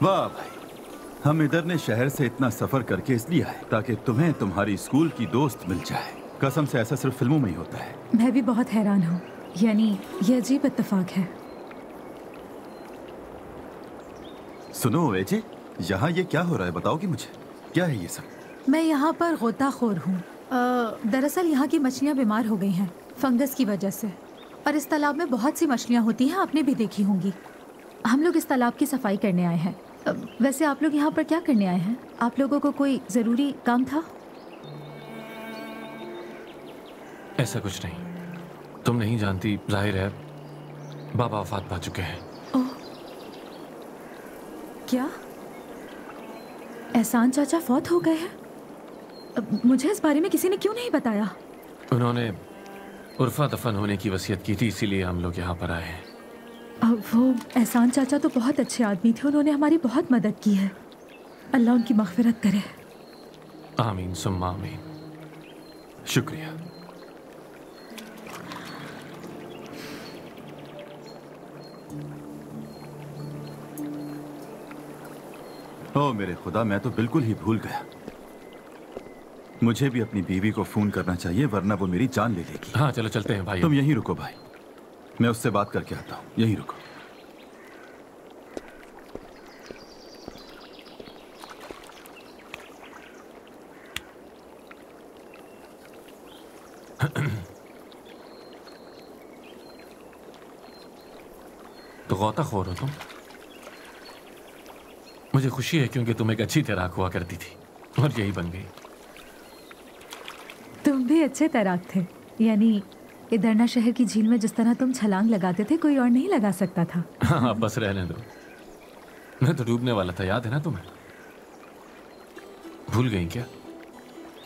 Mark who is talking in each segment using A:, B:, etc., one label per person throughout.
A: वाह भाई, हम इधर ने शहर से इतना सफर करके इसलिए आए ताकि तुम्हें तुम्हारी स्कूल की दोस्त मिल जाए। कसम से ऐसा सिर्फ फिल्मों में ही होता है।
B: मैं भी बहुत हैरान हूँ, यानी ये अजीब इत्तेफाक है।
A: सुनो एजे, यहाँ ये क्या हो रहा है बताओगी मुझे, क्या है ये सब?
B: मैं यहाँ पर गोताखोर हूँ। दरअसल यहाँ की मछलियाँ बीमार हो गई हैं फंगस की वजह से, और इस तालाब में बहुत सी मछलियाँ होती हैं, आपने भी देखी होंगी। हम लोग इस तालाब की सफाई करने आए हैं। वैसे आप लोग यहाँ पर क्या करने आए हैं? आप लोगों को कोई ज़रूरी काम था?
C: ऐसा कुछ नहीं, तुम नहीं जानती, जाहिर है बाबा वफात पा चुके हैं।
B: ओह, क्या एहसान चाचा फौत हो गए हैं? मुझे इस बारे में किसी ने क्यों नहीं बताया?
C: उन्होंने उर्फा दफन होने की वसीयत की थी, इसीलिए हम लोग यहाँ पर आए हैं।
B: वो एहसान चाचा तो बहुत अच्छे आदमी थे, उन्होंने हमारी बहुत मदद की है। अल्लाह उनकी मग़फ़िरत करे।
C: आमीन सुम्मा आमीन।
A: शुक्रिया। ओ मेरे खुदा, मैं तो बिल्कुल ही भूल गया। मुझे भी अपनी बीवी को फोन करना चाहिए, वरना वो मेरी जान ले लेगी।
C: हाँ चलो चलते हैं भाई।
A: तुम यहीं रुको भाई, मैं उससे बात करके आता हूँ। यहीं रुको।
C: तो गौताखोर हो तुम? मुझे खुशी है क्योंकि तुम एक अच्छी तैराक हुआ करती थी और यही बन गई।
B: तुम भी अच्छे तैराक थे, यानी इधरना शहर की झील में जिस तरह तुम छलांग लगाते थे कोई और नहीं लगा सकता था।
C: हाँ बस रहने दो, मैं तो डूबने वाला था, याद है ना तुम्हें? भूल गई क्या?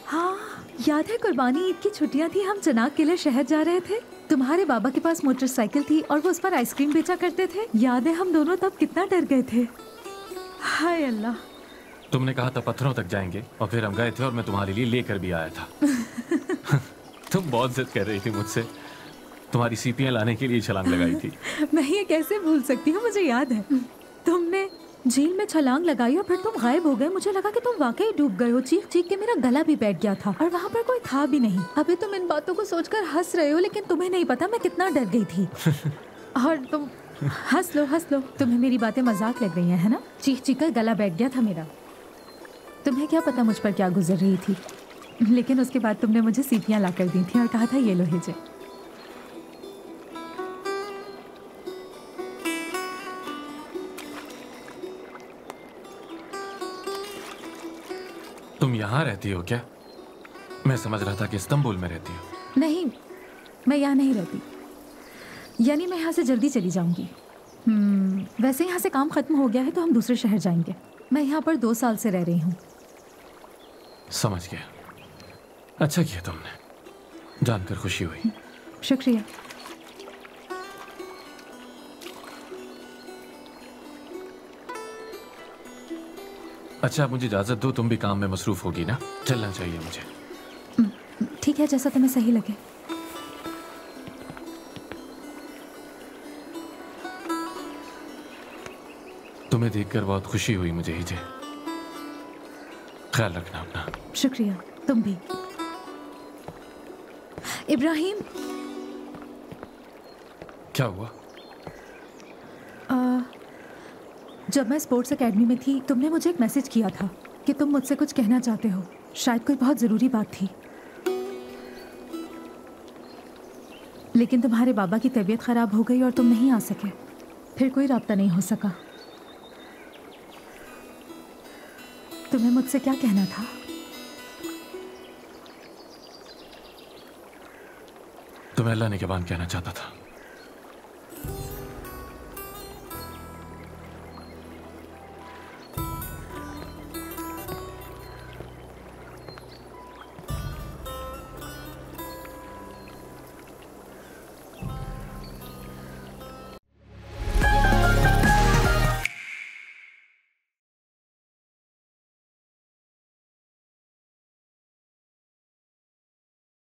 B: हाँ याद है, कुर्बानी ईद की छुट्टियां थी, हम चनाक के लिए शहर जा रहे थे। तुम्हारे बाबा के पास मोटरसाइकिल थी और वो उस पर आइसक्रीम बेचा करते थे। याद है हम दोनों तब कितना डर गए थे। हाय अल्लाह।
C: तुमने कहा था पत्थरों तक जाएंगे और फिर हम गए थे और मैं तुम्हारे लिए लेकर भी आया था। तुम बहुत जिद कर रही थी मुझसे, तुम्हारी सीपियां लाने के लिए छलांग लगाई थी।
B: मैं ये कैसे भूल सकती हूँ, मुझे याद है। तुमने झील में छलांग लगाई और फिर तुम गायब हो गए। मुझे लगा कि तुम वाकई डूब गए हो। चीख चीख के मेरा गला भी बैठ गया था और वहाँ पर कोई था भी नहीं। अभी तुम इन बातों को सोचकर हंस रहे हो, लेकिन तुम्हें नहीं पता मैं कितना डर गई थी। और तुम हंस लो हंस लो, तुम्हें मेरी बातें मजाक लग रही हैं, है ना? चीख चीख कर गला बैठ गया था मेरा। तुम्हें क्या पता मुझ पर क्या गुजर रही थी, लेकिन उसके बाद तुमने मुझे सीपियाँ ला कर दी थी और कहा था ये लो हिजे।
C: तुम यहाँ रहती हो क्या? मैं समझ रहा था कि इस्तांबुल में रहती हो।
B: नहीं, मैं यहाँ नहीं रहती, यानी मैं यहाँ से जल्दी चली जाऊंगी। वैसे यहाँ से काम खत्म हो गया है तो हम दूसरे शहर जाएंगे। मैं यहाँ पर 2 साल से रह रही हूँ।
C: समझ गया, अच्छा किया तुमने, जानकर खुशी हुई।
B: शुक्रिया।
C: अच्छा मुझे इजाजत दो, तुम भी काम में मसरूफ होगी ना, चलना चाहिए मुझे।
B: ठीक है, जैसा तुम्हें सही लगे।
C: तुम्हें देखकर बहुत खुशी हुई मुझे हिजे। ख्याल रखना अपना।
B: शुक्रिया, तुम भी। इब्राहिम।
C: क्या हुआ?
B: जब मैं स्पोर्ट्स एकेडमी में थी तुमने मुझे एक मैसेज किया था कि तुम मुझसे कुछ कहना चाहते हो। शायद कोई बहुत ज़रूरी बात थी, लेकिन तुम्हारे बाबा की तबीयत ख़राब हो गई और तुम नहीं आ सके। फिर कोई राब्ता नहीं हो सका। तुम्हें मुझसे क्या कहना था?
C: तुम्हें अल्लाह ने के बाद कहना चाहता था।